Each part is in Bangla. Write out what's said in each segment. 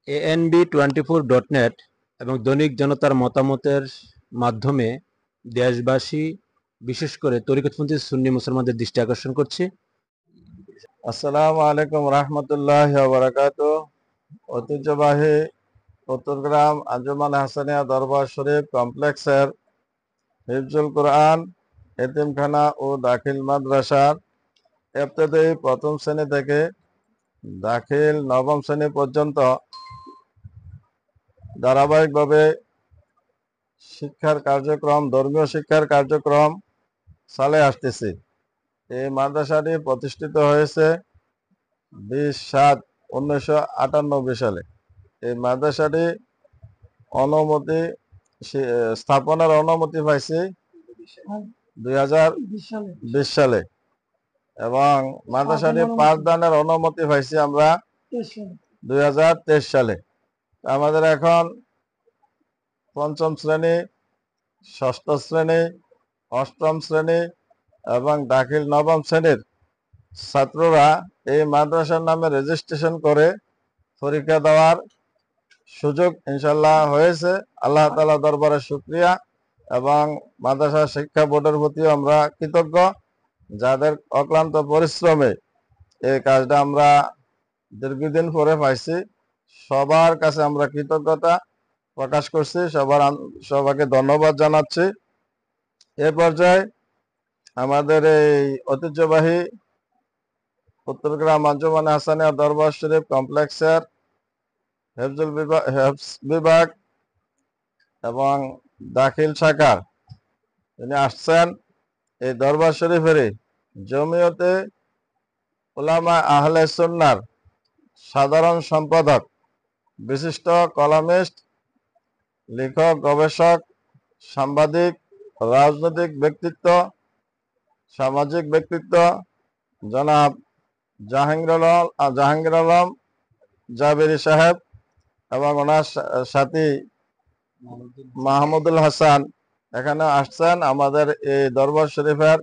ANB24.net এবং দৈনিক জনতার মতামতের মাধ্যমে দেশবাসী, বিশেষ করে তরিকতপন্থী সুন্নি মুসলমানদের দৃষ্টি আকর্ষণ করছি। আসসালামু আলাইকুম রহমতুল্লাহি ওয়া বারাকাতুহু। ঐতিহ্যবাহী উত্তরগ্রাম আঞ্জুমান হাসানিয়া দরবার শরীফ কমপ্লেক্সের হিফজুল কোরআন এতিমখানা ও দাখিল মাদ্রাসার ইবতেদায়ী প্রথম শ্রেণী থেকে দাখিল নবম শ্রেণী পর্যন্ত ধারাবাহিকভাবে শিক্ষার কার্যক্রম, ধর্মীয় শিক্ষার কার্যক্রম চালিয়ে আসতেছি। এই মাদ্রাসাটি প্রতিষ্ঠিত হয়েছে 20/7/1998 সালে। এই মাদ্রাসাটি স্থাপনার অনুমতি পাইছি 2020 সালে এবং মাদ্রাসাটি পাঠদানের অনুমতি পাইছি আমরা 2023 সালে। আমাদের এখন পঞ্চম শ্রেণী, ষষ্ঠ শ্রেণী, অষ্টম শ্রেণী এবং দাখিল নবম শ্রেণীর ছাত্ররা এই মাদ্রাসার নামে রেজিস্ট্রেশন করে পরীক্ষা দেওয়ার সুযোগ ইনশাল্লাহ হয়েছে। আল্লাহ তাআলা দরবারে শুকরিয়া এবং মাদ্রাসা শিক্ষা বোর্ডের প্রতিও আমরা কৃতজ্ঞ, যাদের অক্লান্ত পরিশ্রমে এই কাজটা আমরা দীর্ঘদিন পরে পাইছি। সবার কাছে আমরা কৃতজ্ঞতা প্রকাশ করছি, সবাইকে ধন্যবাদ জানাচ্ছি। এ পর্যায়ে আমাদের এই ঐতিহ্যবাহী উত্তরগ্রাম আঞ্জুমান হাসানিয়া দরবার শরীফ কমপ্লেক্সের হিফজ বিভাগ এবং দাখিল শাখার তিনি আসছেন এই দরবার শরীফের জমিয়তে উলামা আহলে সুন্নাহর সাধারণ সম্পাদক, বিশিষ্ট কলামিস্ট, লেখক, গবেষক, সাংবাদিক, রাজনৈতিক ব্যক্তিত্ব, সামাজিক ব্যক্তিত্ব জনাব জাহাঙ্গীর আলম জাবেরি সাহেব এবং ওনার সাথী মাহমুদুল হাসান এখানে আসছেন আমাদের এই দরবার শরীফের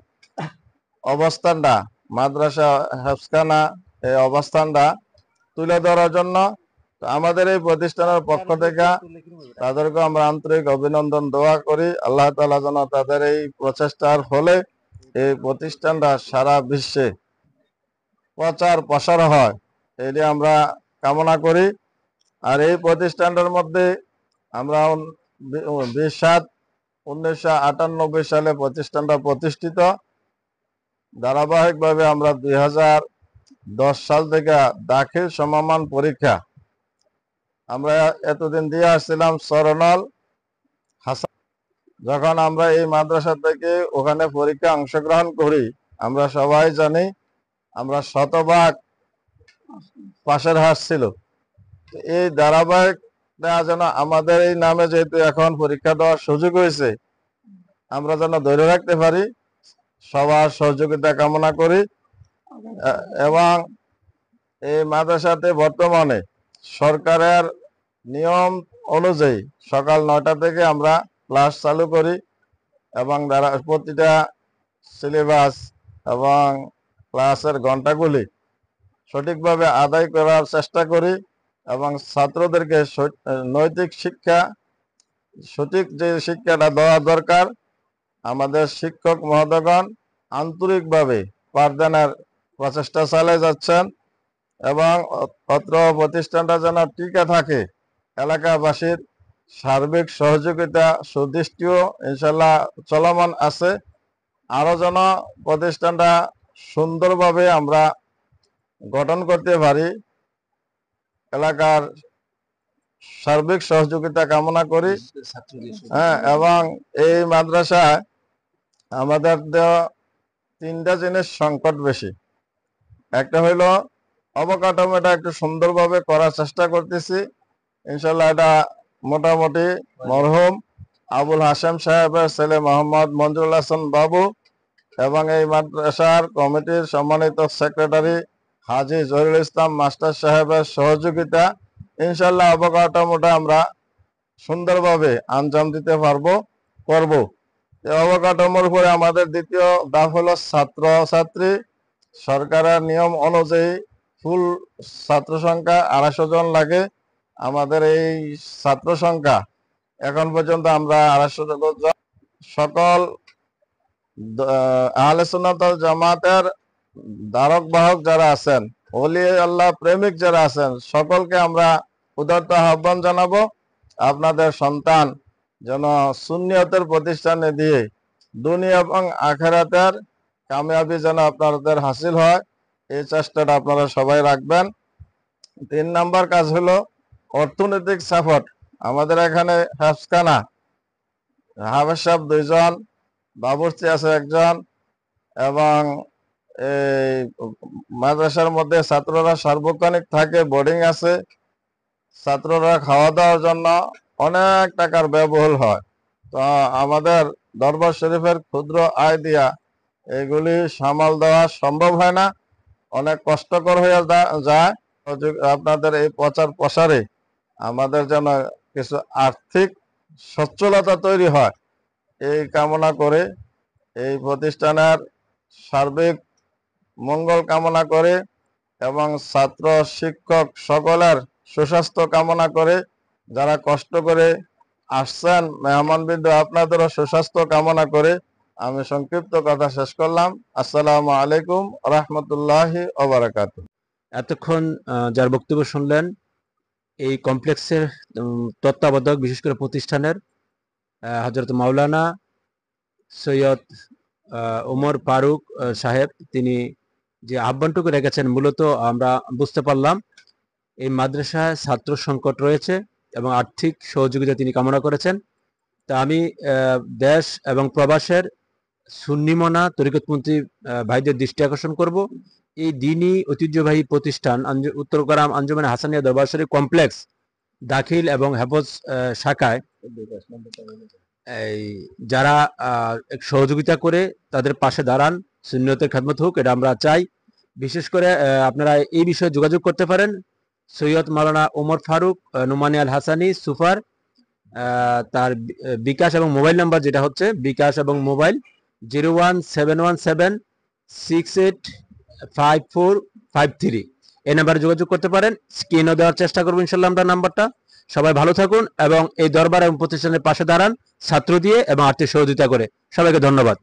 অবস্থানটা, মাদ্রাসা হেফজখানা এই অবস্থানটা তুলে ধরার জন্য। আমাদের এই প্রতিষ্ঠানের পক্ষ থেকে তাদেরকে আমরা আন্তরিক অভিনন্দন দোয়া করি। আল্লাহ তাআলা যেন তাদের এই প্রচেষ্টার ফলে এই প্রতিষ্ঠানটা সারা বিশ্বে প্রচার প্রসার হয়, এটি আমরা কামনা করি। আর এই প্রতিষ্ঠানটার মধ্যে আমরা 20/7/1998 সালে প্রতিষ্ঠানটা প্রতিষ্ঠিত। ধারাবাহিকভাবে আমরা 2010 সাল থেকে দাখিল সমমান পরীক্ষা আমরা এতদিন দিয়ে আসছিলাম সরনল হাসান। যখন আমরা এই মাদ্রাসা থেকে ওখানে পরীক্ষা অংশগ্রহণ করি, আমরা সবাই জানি আমরা শতভাগ পাশের হার ছিল। এই ধারাবাহিকটা যেন আমাদের এই নামে যেহেতু এখন পরীক্ষা দেওয়ার সুযোগ হয়েছে, আমরা যেন ধরে রাখতে পারি, সবার সহযোগিতা কামনা করি। এবং এই মাদ্রাসাতে বর্তমানে সরকারের নিয়ম অনুযায়ী সকাল 9টা থেকে আমরা ক্লাস চালু করি এবং প্রতিটা সিলেবাস এবং ক্লাসের ঘন্টাগুলি সঠিকভাবে আদায় করার চেষ্টা করি এবং ছাত্রদেরকে নৈতিক শিক্ষা, সঠিক যে শিক্ষাটা দেওয়া দরকার, আমাদের শিক্ষক মহোদয়গণ আন্তরিকভাবে পাঠদানের প্রচেষ্টা চালিয়ে যাচ্ছেন এবং অত্র প্রতিষ্ঠানটা যেন টিকে থাকে, এলাকাবাসীর সার্বিক সহযোগিতা সুদৃষ্টিও ইনশাল্লাহ চলমান আছে। আরো যেন প্রতিষ্ঠানটা সুন্দরভাবে আমরা গঠন করতে পারি, এলাকার সার্বিক সহযোগিতা কামনা করি। এবং এই মাদ্রাসায় আমাদের দেওয়া 3টা জিনিস সংকট বেশি। একটা হইলো অবকাঠামোটা একটু সুন্দরভাবে করার চেষ্টা করতেছি, ইনশাল্লাহ এটা মোটামুটি মরহুম আবুল হাশেম সাহেবের ছেলে মোহাম্মদ মঞ্জুরুল হাসান বাবু এবং এই মাদ্রাসার কমিটির সম্মানিত সেক্রেটারি হাজী জহিরুল ইসলাম মাস্টার সাহেবের সহযোগিতা ইনশাল্লাহ অবকাঠামোটা আমরা সুন্দরভাবে আঞ্জাম দিতে করব। এই অবকাঠামোর উপরে আমাদের দ্বিতীয় ধাপ হলো ছাত্র ছাত্রী। সরকারের নিয়ম অনুযায়ী ফুল ছাত্র সংখ্যা 250 জন লাগে আমাদের এই ছাত্র সংখ্যা এখন পর্যন্ত আমরা 250 জন। সকল আহলে সুন্নাত ওয়াল জামাতের ধারক বাহক যারা আছেন, ওলি আল্লাহ প্রেমিক যারা আছেন, সকলকে আমরা উদারত আহ্বান জানাবো আপনাদের সন্তান যেন সুন্নিয়তের প্রতিষ্ঠানে দিয়ে দুনিয়া এবং আখিরাতের কামিয়াবি যেন আপনাদের হাসিল হয়, এই চেষ্টাটা আপনারা সবাই রাখবেন। 3 নাম্বার কাজ হলো অর্থনৈতিক সাপোর্ট। আমাদের এখানে হাফখানা, হাফেজ সাহেব 2 জন, বাবুর্চি আছে 1 জন, এবং এই মাদ্রাসার মধ্যে ছাত্ররা সার্বক্ষণিক থাকে, বোর্ডিং আছে। ছাত্ররা খাওয়া দাওয়ার জন্য অনেক টাকার ব্যয়বহুল হয়। তো আমাদের দরবার শরীফের ক্ষুদ্র আয় দিয়া এগুলি সামাল দেওয়া সম্ভব হয় না, অনেক কষ্টকর হয়ে যায়। আপনাদের এই প্রচার প্রসারে আমাদের যেন কিছু আর্থিক সচ্ছলতা তৈরি হয়, এই কামনা করে, এই প্রতিষ্ঠানের সার্বিক মঙ্গল কামনা করে এবং ছাত্র শিক্ষক সকলের সুস্বাস্থ্য কামনা করে, যারা কষ্ট করে আসছেন মেহমানবৃন্দ আপনাদেরও সুস্বাস্থ্য কামনা করে আমি সংক্ষিপ্ত কথা শেষ করলাম। আসসালামু আলাইকুম রহমতুল্লাহি ওয়া বারাকাতুহু। এতক্ষণ যার বক্তব্য শুনলেন এই কমপ্লেক্সের তত্ত্বাবধায়ক, বিশেষ করে প্রতিষ্ঠানের হযরত মাওলানা সৈয়দ ওমর ফারুক সাহেব। তিনি যে আহ্বানটুকু রেখেছেন, মূলত আমরা বুঝতে পারলাম এই মাদ্রাসায় ছাত্র সংকট রয়েছে এবং আর্থিক সহযোগিতা তিনি কামনা করেছেন। তা আমি দেশ এবং প্রবাসের সুন্নিমনা তরিকতপন্থী ভাইদের দৃষ্টি আকর্ষণ করব, এই দ্বীনি ঐতিহ্যবাহী প্রতিষ্ঠান উত্তরগ্রাম আঞ্জুমানে হাসানিয়া দরবার শরীফ কমপ্লেক্স দাখিল এবং হেফজ শাখায় এই যারা সহযোগিতা করে তাদের পাশে দাঁড়ান, সুন্নিয়তের খেদমত হোক, এটা আমরা চাই। বিশেষ করে আপনারা এই বিষয়ে যোগাযোগ করতে পারেন সৈয়দ মাওলানা ওমর ফারুক নোমানী আল হাসানি সুফার। তার বিকাশ এবং মোবাইল নাম্বার যেটা হচ্ছে বিকাশ এবং মোবাইল 01717685453, এই নাম্বারে যোগাযোগ করতে পারেন। স্ক্রিনও দেওয়ার চেষ্টা করবো ইনশাল্লাহ আমরা নাম্বারটা। সবাই ভালো থাকুন এবং এই দরবার এবং প্রতিষ্ঠানের পাশে দাঁড়ান ছাত্র দিয়ে এবং আর্থিক সহযোগিতা করে। সবাইকে ধন্যবাদ।